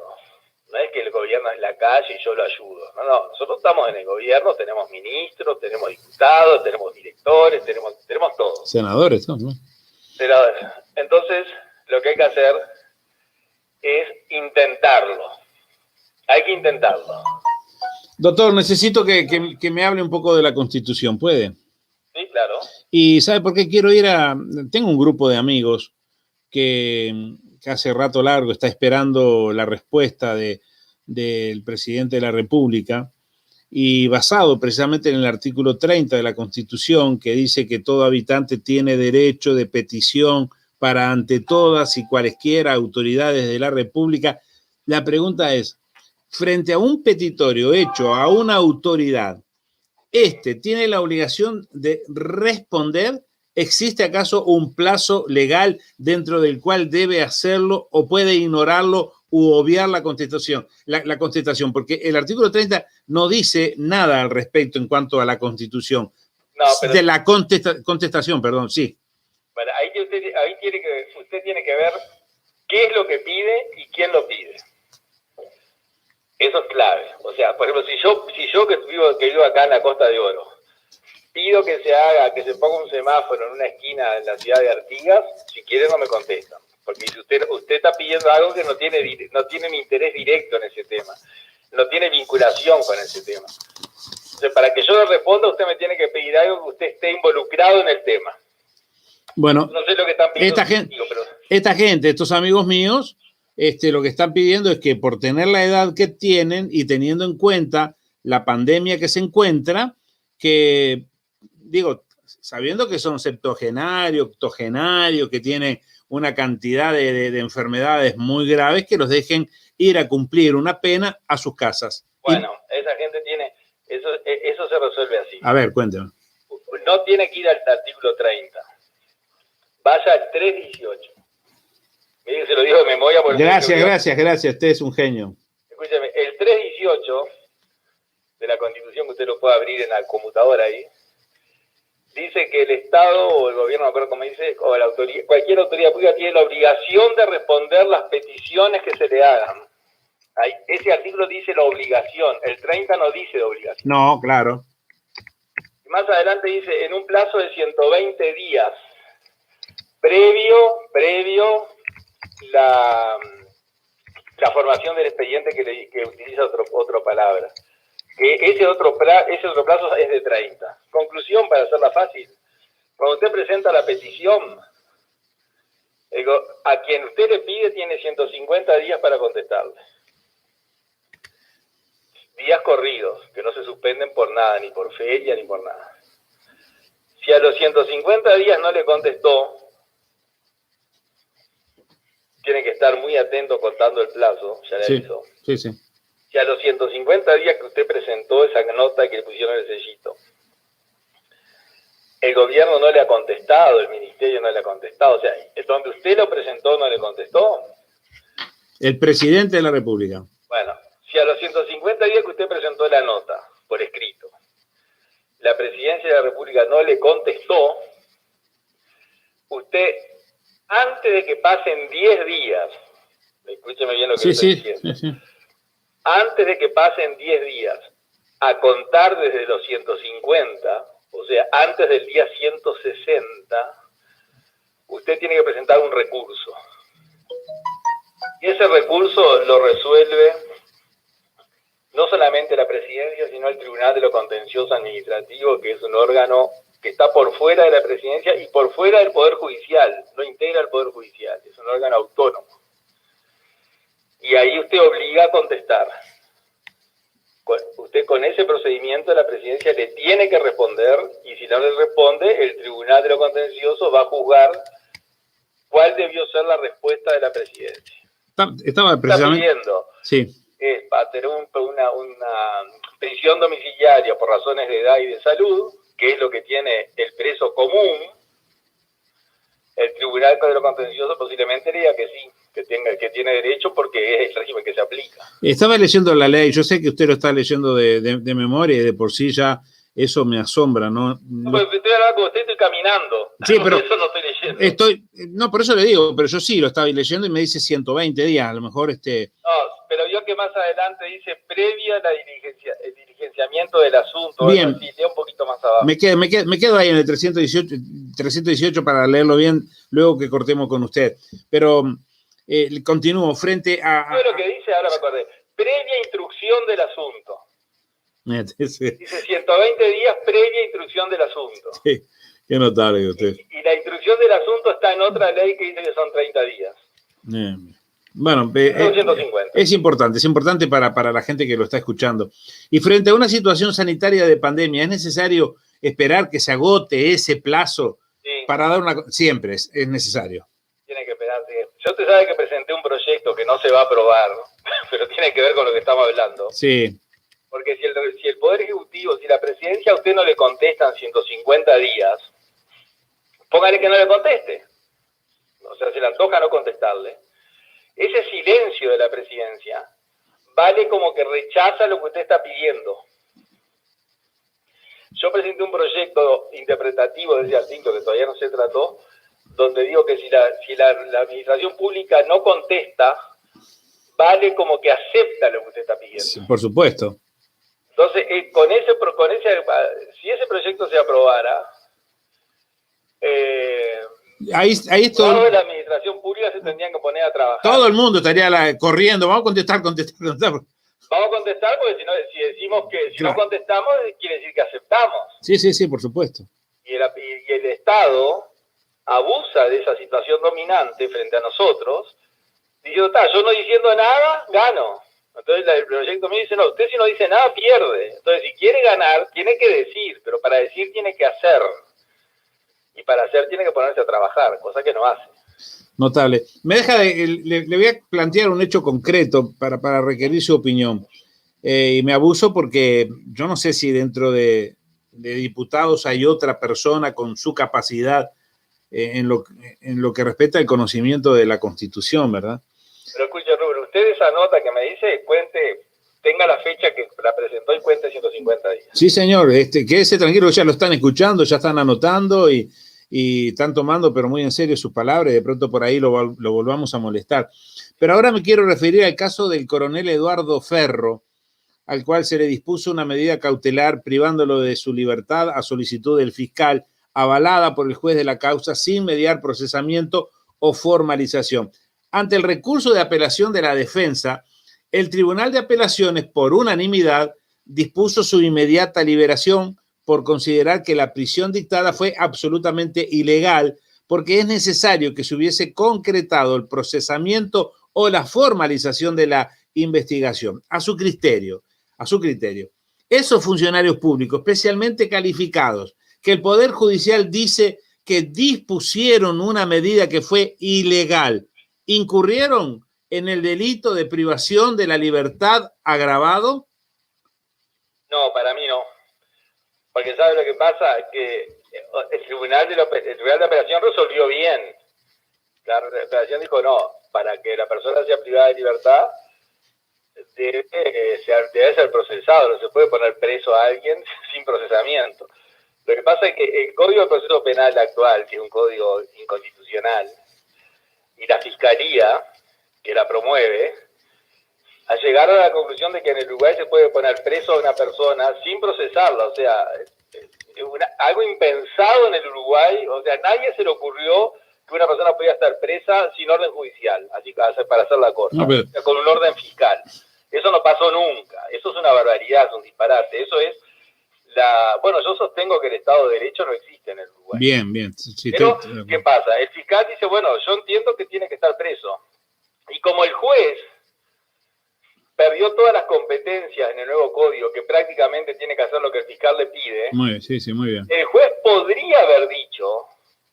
No es que el gobierno es la calle y yo lo ayudo. No, nosotros estamos en el gobierno, tenemos ministros, tenemos diputados, tenemos directores, tenemos todo. Senadores, ¿no? Senadores. Entonces, lo que hay que hacer es intentarlo. Hay que intentarlo. Doctor, necesito que me hable un poco de la Constitución, ¿puede? Sí, claro. Y ¿sabe por qué quiero ir a...? Tengo un grupo de amigos que hace rato largo está esperando la respuesta del presidente de la República y basado precisamente en el artículo 30 de la Constitución que dice que todo habitante tiene derecho de petición para ante todas y cualesquiera autoridades de la República. La pregunta es, frente a un petitorio hecho a una autoridad, ¿tiene la obligación de responder? ¿Existe acaso un plazo legal dentro del cual debe hacerlo o puede ignorarlo u obviar la contestación? La contestación, porque el artículo 30 no dice nada al respecto en cuanto a la Constitución. No, pero, de la contestación, perdón, sí. Bueno, usted tiene que ver qué es lo que pide y quién lo pide. Eso es clave. O sea, por ejemplo, si yo que vivo acá en la Costa de Oro, pido que se ponga un semáforo en una esquina en la ciudad de Artigas, si quiere no me contestan. Porque si usted está pidiendo algo que no tiene ni interés directo en ese tema, no tiene vinculación con ese tema. Entonces, para que yo le responda, usted me tiene que pedir algo que usted esté involucrado en el tema. Bueno, no sé lo que están pidiendo. Esta gente, estos amigos míos, lo que están pidiendo es que por tener la edad que tienen y teniendo en cuenta la pandemia que se encuentra, que, digo, sabiendo que son septuagenarios, octogenarios, que tienen una cantidad de enfermedades muy graves, que los dejen ir a cumplir una pena a sus casas. Bueno, esa gente tiene, eso se resuelve así. A ver, cuéntame. No tiene que ir al artículo 30. Vaya al 318. Mire, se lo digo de memoria. Gracias. Usted es un genio. Escúcheme, el 318 de la Constitución, que usted lo puede abrir en la computadora ahí, dice que el Estado o el gobierno, no acuerdo cómo dice, o la autoridad, cualquier autoridad pública tiene la obligación de responder las peticiones que se le hagan. Ahí, ese artículo dice la obligación, el 30 no dice de obligación. No, claro. Y más adelante dice, en un plazo de 120 días, previo la formación del expediente que utiliza otra palabra. Que ese otro plazo es de 30. Conclusión, para hacerla fácil. Cuando usted presenta la petición, a quien usted le pide tiene 150 días para contestarle. Días corridos, que no se suspenden por nada, ni por feria, ni por nada. Si a los 150 días no le contestó, tiene que estar muy atento contando el plazo, ya le avisó. Sí. Si a los 150 días que usted presentó esa nota que le pusieron el sellito, el gobierno no le ha contestado, el ministerio no le ha contestado, o sea, donde usted lo presentó no le contestó. El presidente de la República. Bueno, si a los 150 días que usted presentó la nota, por escrito, la presidencia de la República no le contestó, usted, antes de que pasen 10 días, escúcheme bien lo que estoy diciendo, sí. Antes de que pasen 10 días, a contar desde los 150, o sea, antes del día 160, usted tiene que presentar un recurso. Y ese recurso lo resuelve no solamente la presidencia, sino el Tribunal de lo Contencioso Administrativo, que es un órgano que está por fuera de la presidencia y por fuera del Poder Judicial, no integra el Poder Judicial, es un órgano autónomo. Y ahí usted obliga a contestar. Usted con ese procedimiento la presidencia le tiene que responder, y si no le responde, el Tribunal de lo Contencioso va a juzgar cuál debió ser la respuesta de la presidencia. Estaba precisamente... Está pidiendo para tener una prisión domiciliaria por razones de edad y de salud, que es lo que tiene el preso común. El Tribunal de lo Contencioso posiblemente diga que sí, que tiene derecho, porque es el régimen que se aplica. Estaba leyendo la ley, yo sé que usted lo está leyendo de memoria, y de por sí ya eso me asombra, ¿no? Pues estoy hablando con usted, estoy caminando. Sí, pero eso no estoy leyendo. No, por eso le digo, pero yo sí lo estaba leyendo y me dice 120 días, a lo mejor No, pero vio que más adelante dice previa la el diligenciamiento del asunto. Bien. Así, lea un poquito más abajo. Me quedo ahí en el 318 para leerlo bien, luego que cortemos con usted. Pero continúo frente a... ¿Sabe lo que dice? Ahora me acordé. Previa instrucción del asunto. Sí. Dice 120 días previa instrucción del asunto. Sí, qué notable usted. Y la instrucción del asunto está en otra ley que dice que son 30 días. Bueno, es importante para la gente que lo está escuchando. Y frente a una situación sanitaria de pandemia, ¿es necesario esperar que se agote ese plazo para dar una... Siempre es necesario. Tiene que esperar. Yo te sabe que presenté un proyecto que no se va a aprobar, pero tiene que ver con lo que estamos hablando. Sí. Porque si el Poder Ejecutivo, si la presidencia a usted no le contestan 150 días, póngale que no le conteste. O sea, se le antoja no contestarle. Ese silencio de la presidencia vale como que rechaza lo que usted está pidiendo. Yo presenté un proyecto interpretativo de ese artículo que todavía no se trató, donde digo que si la administración pública no contesta, vale como que acepta lo que usted está pidiendo. Sí, por supuesto. Entonces, si ese proyecto se aprobara, ahí es todo. Toda la administración pública se tendrían que poner a trabajar. Todo el mundo estaría corriendo. Vamos a contestar. Vamos a contestar, porque si decimos que si no contestamos, quiere decir que aceptamos. Sí, por supuesto. Y el Estado abusa de esa situación dominante frente a nosotros, diciendo, yo no diciendo nada, gano. Entonces el proyecto me dice, no, usted si no dice nada, pierde. Entonces, si quiere ganar, tiene que decir, pero para decir tiene que hacer. y para hacer tiene que ponerse a trabajar, cosa que no hace. Notable. Le voy a plantear un hecho concreto para requerir su opinión. Y me abuso porque yo no sé si dentro de diputados hay otra persona con su capacidad en lo que respecta al conocimiento de la Constitución, ¿verdad? Pero escuche, Rubén, usted esa nota que me dice, tenga la fecha que la presentó y cuente 150 días. Sí, señor, quédese tranquilo, ya lo están escuchando, ya están anotando y están tomando, pero muy en serio, sus palabras, y de pronto por ahí lo volvamos a molestar. Pero ahora me quiero referir al caso del coronel Eduardo Ferro, al cual se le dispuso una medida cautelar privándolo de su libertad a solicitud del fiscal, avalada por el juez de la causa sin mediar procesamiento o formalización. Ante el recurso de apelación de la defensa, el Tribunal de Apelaciones, por unanimidad, dispuso su inmediata liberación por considerar que la prisión dictada fue absolutamente ilegal, porque es necesario que se hubiese concretado el procesamiento o la formalización de la investigación. A su criterio, esos funcionarios públicos, especialmente calificados, que el Poder Judicial dice que dispusieron una medida que fue ilegal, ¿incurrieron en el delito de privación de la libertad agravado? No, para mí no. Porque ¿sabe lo que pasa? Que el Tribunal de Apelación resolvió bien. La apelación dijo no, para que la persona sea privada de libertad debe ser procesado, no se puede poner preso a alguien sin procesamiento. Lo que pasa es que el Código de Proceso Penal actual, que es un código inconstitucional, y la Fiscalía, que la promueve, llegaron a la conclusión de que en el Uruguay se puede poner preso a una persona sin procesarla, o sea, algo impensado en el Uruguay, o sea, nadie se le ocurrió que una persona podía estar presa sin orden judicial, así para hacer la cosa, con un orden fiscal. Eso no pasó nunca, eso es una barbaridad, es un disparate, eso es bueno, yo sostengo que el Estado de Derecho no existe en el Uruguay. Bien. Sí, pero, ¿qué pasa? El fiscal dice, bueno, yo entiendo que tiene que estar preso, y como el juez perdió todas las competencias en el nuevo código, que prácticamente tiene que hacer lo que el fiscal le pide. Muy bien. El juez podría haber dicho,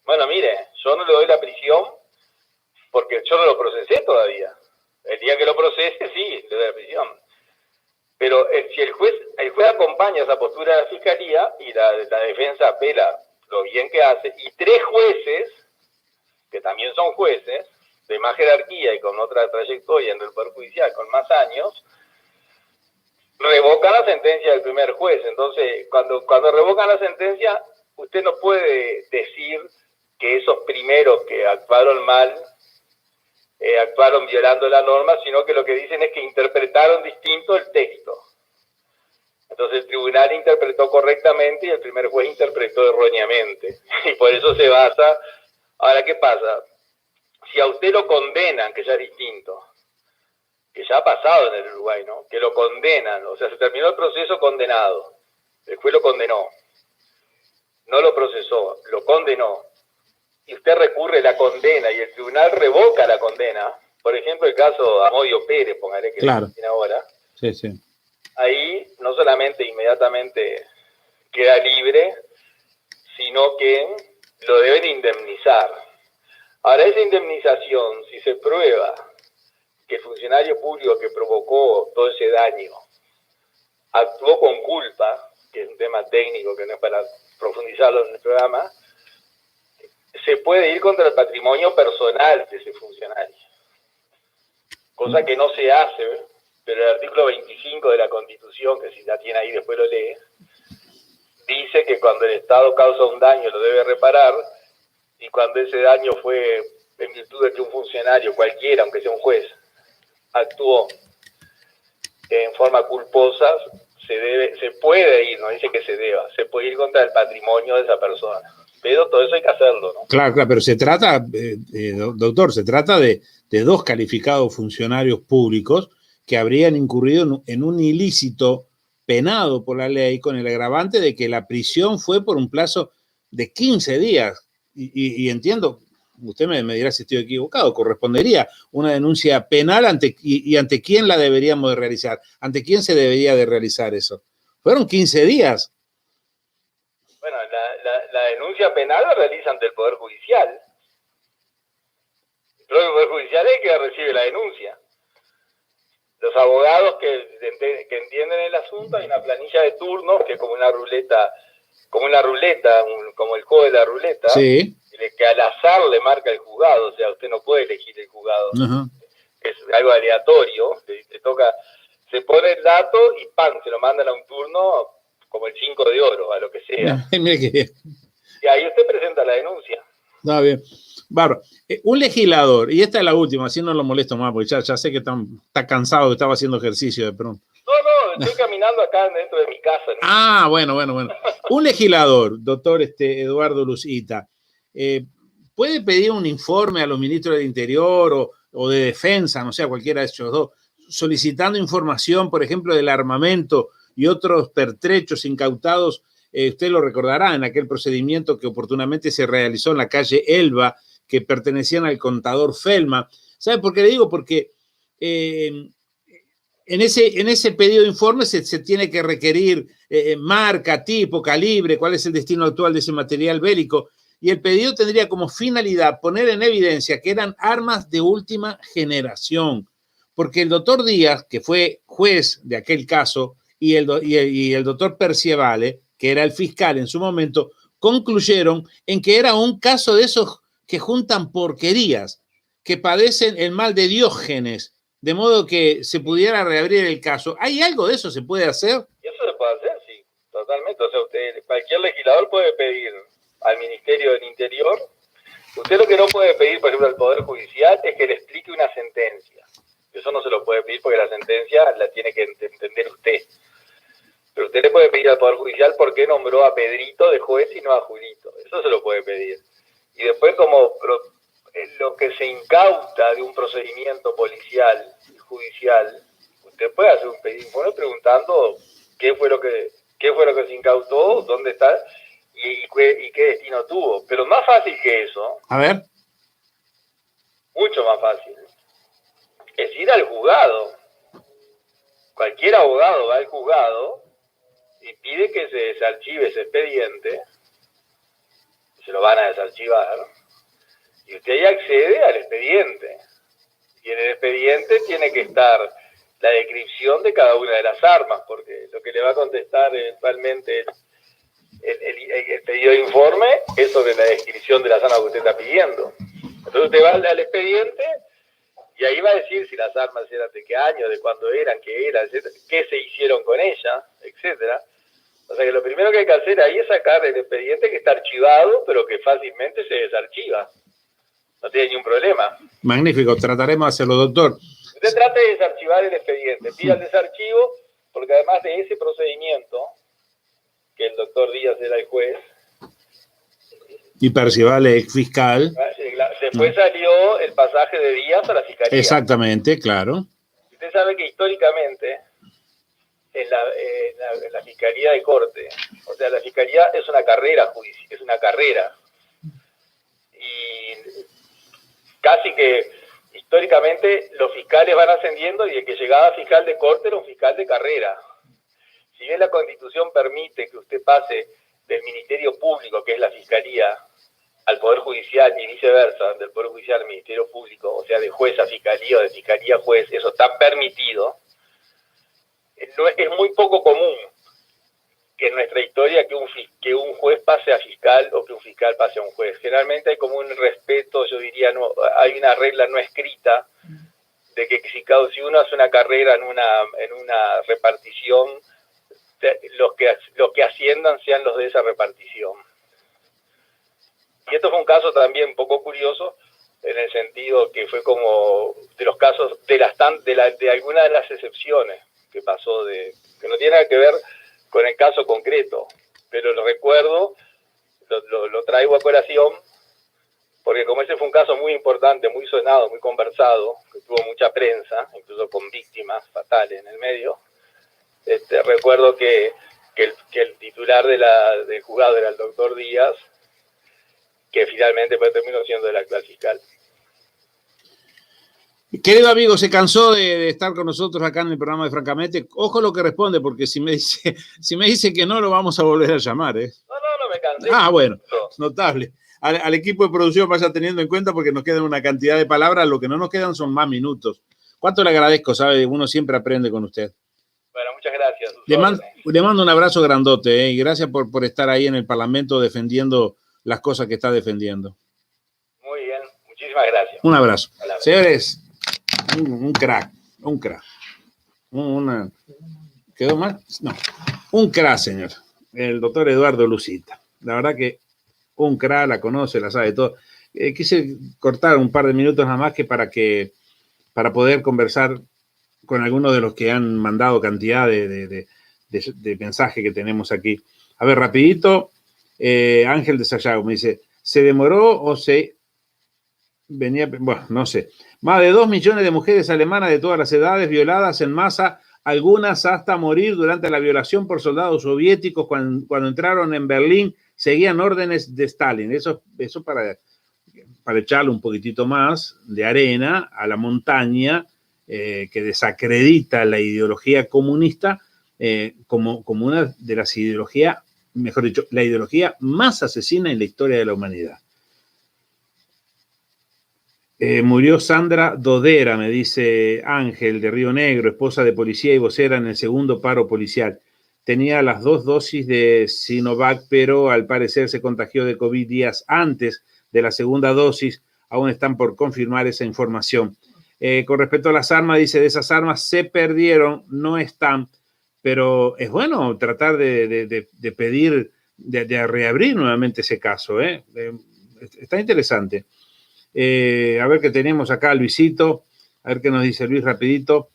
bueno, mire, yo no le doy la prisión porque yo no lo procesé todavía. El día que lo procese, sí, le doy la prisión. Pero si el juez acompaña esa postura de la fiscalía y la defensa apela lo bien que hace, y 3 jueces, que también son jueces, de más jerarquía y con otra trayectoria en el Poder Judicial, con más años, revocan la sentencia del primer juez. Entonces, cuando revocan la sentencia, usted no puede decir que esos primeros que actuaron mal, actuaron violando la norma, sino que lo que dicen es que interpretaron distinto el texto. Entonces el tribunal interpretó correctamente y el primer juez interpretó erróneamente. Y por eso se basa. Ahora, ¿qué pasa? Si a usted lo condenan, que ya es distinto, que ya ha pasado en el Uruguay, ¿no? Que lo condenan, o sea, se terminó el proceso condenado, el juez lo condenó, no lo procesó, lo condenó, y usted recurre la condena y el tribunal revoca la condena, por ejemplo el caso de Amodio Pérez, póngale que claro. Tiene ahora, sí. Ahí no solamente inmediatamente queda libre, sino que lo deben indemnizar. Ahora, esa indemnización, si se prueba que el funcionario público que provocó todo ese daño actuó con culpa, que es un tema técnico que no es para profundizarlo en el programa, se puede ir contra el patrimonio personal de ese funcionario. Cosa que no se hace, pero el artículo 25 de la Constitución, que si la tiene ahí después lo lee, dice que cuando el Estado causa un daño lo debe reparar, y cuando ese daño fue en virtud de que un funcionario cualquiera, aunque sea un juez, actuó en forma culposa, se puede ir, no dice que se deba, se puede ir contra el patrimonio de esa persona. Pero todo eso hay que hacerlo, ¿no? Claro, pero se trata, doctor, se trata de 2 calificados funcionarios públicos que habrían incurrido en un ilícito penado por la ley con el agravante de que la prisión fue por un plazo de 15 días. Y entiendo, usted me dirá si estoy equivocado, correspondería una denuncia penal ante quién la deberíamos de realizar, ante quién se debería de realizar eso. Fueron 15 días. Bueno, la denuncia penal la realiza ante el Poder Judicial. El propio Poder Judicial es el que recibe la denuncia. Los abogados que entienden el asunto, hay una planilla de turnos que es como una ruleta, como el juego de la ruleta, sí, que al azar le marca el juzgado, o sea, usted no puede elegir el juzgado. Es algo aleatorio, te toca, se pone el dato y ¡pam!, se lo mandan a un turno como el 5 de oro, a lo que sea. Y ahí usted presenta la denuncia. Está bien. Bárbaro. Un legislador, y esta es la última, así no lo molesto más, porque ya sé que está cansado, que estaba haciendo ejercicio de pronto. No, estoy caminando acá dentro de mi casa, ¿no? Ah, bueno. Un legislador, doctor Eduardo Lucita, ¿puede pedir un informe a los ministros del Interior o de Defensa, no sé, a cualquiera de esos dos, solicitando información, por ejemplo, del armamento y otros pertrechos incautados? Usted lo recordará en aquel procedimiento que oportunamente se realizó en la calle Elba, que pertenecían al contador Felma. ¿Sabe por qué le digo? Porque en ese pedido de informe se tiene que requerir marca, tipo, calibre, cuál es el destino actual de ese material bélico, y el pedido tendría como finalidad poner en evidencia que eran armas de última generación, porque el doctor Díaz, que fue juez de aquel caso, y el doctor Percievale, que era el fiscal en su momento, concluyeron en que era un caso de esos que juntan porquerías, que padecen el mal de Diógenes, de modo que se pudiera reabrir el caso. ¿Hay algo de eso se puede hacer? Eso se puede hacer, sí, totalmente. O sea, cualquier legislador puede pedir al Ministerio del Interior. Usted lo que no puede pedir, por ejemplo, al Poder Judicial es que le explique una sentencia. Eso no se lo puede pedir porque la sentencia la tiene que entender usted. Pero usted le puede pedir al Poder Judicial por qué nombró a Pedrito de juez y no a Julito. Eso se lo puede pedir. Y después, como lo que se incauta de un procedimiento policial y judicial, usted puede hacer un pedido preguntando qué fue lo que se incautó, dónde está y qué destino tuvo. Pero más fácil que eso, a ver, mucho más fácil, es ir al juzgado. Cualquier abogado va al juzgado y pide que se desarchive ese expediente, se lo van a desarchivar, y usted ahí accede al expediente. Y en el expediente tiene que estar la descripción de cada una de las armas, porque lo que le va a contestar eventualmente el pedido de informe es sobre la descripción de las armas que usted está pidiendo. Entonces usted va al expediente y ahí va a decir si las armas eran de qué año, de cuándo eran, qué eran, etcétera, qué se hicieron con ellas, etcétera. O sea que lo primero que hay que hacer ahí es sacar el expediente que está archivado, pero que fácilmente se desarchiva. No tiene ningún problema. Magnífico, trataremos de hacerlo, doctor. Usted trate de desarchivar el expediente, pida el desarchivo, porque además de ese procedimiento, que el doctor Díaz era el juez, y Percievale ex fiscal. Después salió el pasaje de Díaz a la fiscalía. Exactamente, claro. Usted sabe que históricamente en la fiscalía de corte, o sea, la fiscalía es una carrera judicial, es una carrera. Y casi que históricamente los fiscales van ascendiendo y el que llegaba fiscal de corte era un fiscal de carrera. Si bien la Constitución permite que usted pase del Ministerio Público, que es la Fiscalía, al Poder Judicial y viceversa, del Poder Judicial al Ministerio Público, o sea, de juez a fiscalía o de fiscalía a juez, eso está permitido. Es muy poco común que en nuestra historia que un juez pase a fiscal o que un fiscal pase a un juez. Generalmente hay como un respeto, yo diría, no, hay una regla no escrita de que si uno hace una carrera en una repartición, los que asciendan sean los de esa repartición. Y esto fue un caso también un poco curioso, en el sentido que fue como de los casos, de alguna de las excepciones que pasó, que no tiene nada que ver con el caso concreto, pero lo recuerdo, lo traigo a colación, porque como ese fue un caso muy importante, muy sonado, muy conversado, que tuvo mucha prensa, incluso con víctimas fatales en el medio, recuerdo que el titular del juzgado era el doctor Díaz, que finalmente pues terminó siendo el actual fiscal. Querido amigo, se cansó de estar con nosotros acá en el programa de Francamente. Ojo lo que responde, porque si me dice que no, lo vamos a volver a llamar, ¿eh? No me cansé. Bueno, notable. Al equipo de producción vaya teniendo en cuenta porque nos quedan una cantidad de palabras, lo que no nos quedan son más minutos. ¿Cuánto le agradezco? ¿Sabe? Uno siempre aprende con usted. Bueno, muchas gracias. Le mando un abrazo grandote, y gracias por estar ahí en el Parlamento defendiendo las cosas que está defendiendo. Muy bien, muchísimas gracias. Un abrazo. Señores, un crack. ¿Quedó mal? No. Un crack, señor. El doctor Eduardo Lucita. La verdad que un crack, la conoce, la sabe todo. Quise cortar un par de minutos nada más para poder conversar con algunos de los que han mandado cantidad de mensajes que tenemos aquí. A ver, rapidito, Ángel de Sayago me dice, ¿se demoró o se venía? Bueno, no sé. Más de 2 millones de mujeres alemanas de todas las edades violadas en masa, algunas hasta morir durante la violación por soldados soviéticos cuando entraron en Berlín, seguían órdenes de Stalin. Eso para echarle un poquitito más de arena a la montaña que desacredita la ideología comunista como una de las ideologías, mejor dicho, la ideología más asesina en la historia de la humanidad. Murió Sandra Dodera, me dice Ángel de Río Negro, esposa de policía y vocera en el segundo paro policial. Tenía las 2 dosis de Sinovac, pero al parecer se contagió de COVID días antes de la segunda dosis. Aún están por confirmar esa información. Con respecto a las armas, dice, de esas armas se perdieron, no están, pero es bueno tratar de pedir, de reabrir nuevamente ese caso. Está interesante. A ver qué tenemos acá, Luisito, a ver qué nos dice Luis rapidito.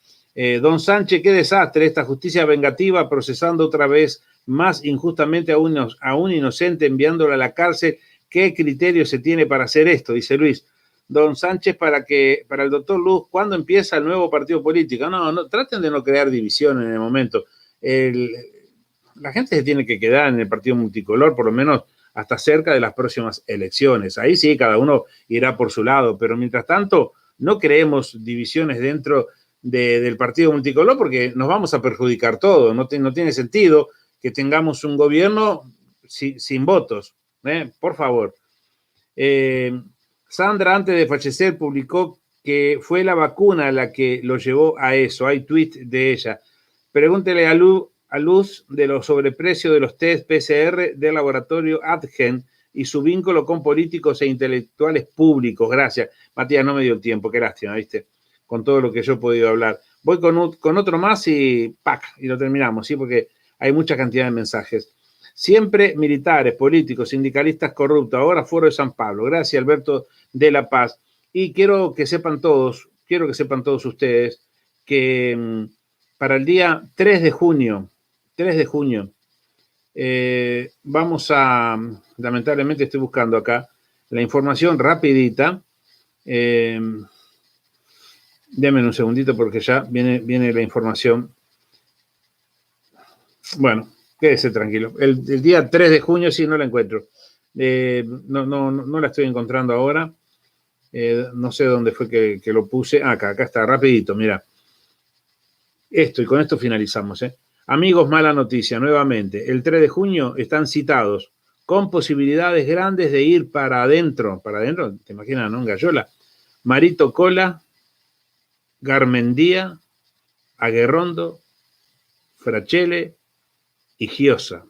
Don Sánchez, qué desastre esta justicia vengativa procesando otra vez más injustamente a un inocente, enviándolo a la cárcel. ¿Qué criterio se tiene para hacer esto? Dice Luis. Don Sánchez, para el doctor Luz, ¿cuándo empieza el nuevo partido político? No, traten de no crear división en el momento. La gente se tiene que quedar en el partido multicolor, por lo menos hasta cerca de las próximas elecciones. Ahí sí, cada uno irá por su lado, pero mientras tanto, no creemos divisiones dentro del partido multicolor porque nos vamos a perjudicar todos. No tiene sentido que tengamos un gobierno sin votos. Por favor. Sandra, antes de fallecer, publicó que fue la vacuna la que lo llevó a eso. Hay tweet de ella. Pregúntele a Luz de los sobreprecios de los test PCR del laboratorio Adgen y su vínculo con políticos e intelectuales públicos. Gracias. Matías, no me dio el tiempo. Qué lástima, ¿viste? Con todo lo que yo he podido hablar. Voy con otro más y ¡pac! Y lo terminamos, ¿sí? Porque hay mucha cantidad de mensajes. Siempre militares, políticos, sindicalistas corruptos. Ahora Foro de San Pablo. Gracias, Alberto de la Paz. Y quiero que sepan todos ustedes que para el día 3 de junio, vamos a, lamentablemente estoy buscando acá la información rapidita. Déjenme un segundito porque ya viene la información. Bueno, quédese tranquilo. El día 3 de junio sí, no la encuentro. No la estoy encontrando ahora. No sé dónde fue que lo puse. Acá está, rapidito, mira. Y con esto finalizamos. Amigos, mala noticia, nuevamente. El 3 de junio están citados con posibilidades grandes de ir para adentro, te imaginas, ¿no? En Gallola. Marito Cola, Garmendía, Aguerrondo, Frachele y Giosa.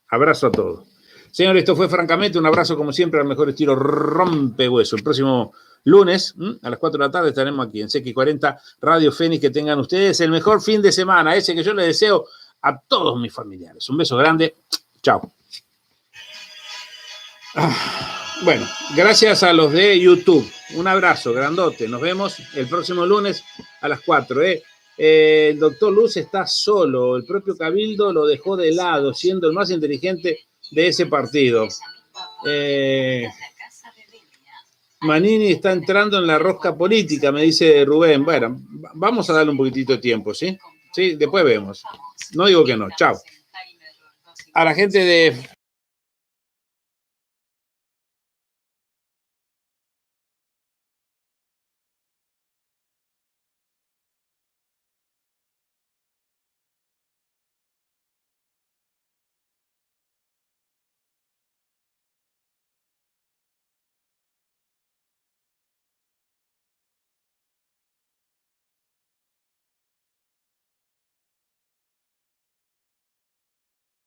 Abrazo a todos. Señor, esto fue Francamente, un abrazo como siempre al mejor estilo rompehueso. El próximo lunes a las 4 de la tarde estaremos aquí en CX40 Radio Fénix. Que tengan ustedes el mejor fin de semana, ese que yo les deseo a todos mis familiares. Un beso grande. Chao. Bueno, gracias a los de YouTube. Un abrazo grandote. Nos vemos el próximo lunes a las 4. El doctor Luz está solo. El propio Cabildo lo dejó de lado, siendo el más inteligente de ese partido. Manini está entrando en la rosca política, me dice Rubén. Bueno, vamos a darle un poquitito de tiempo, ¿sí? Sí, después vemos. No digo que no. Chao. A la gente de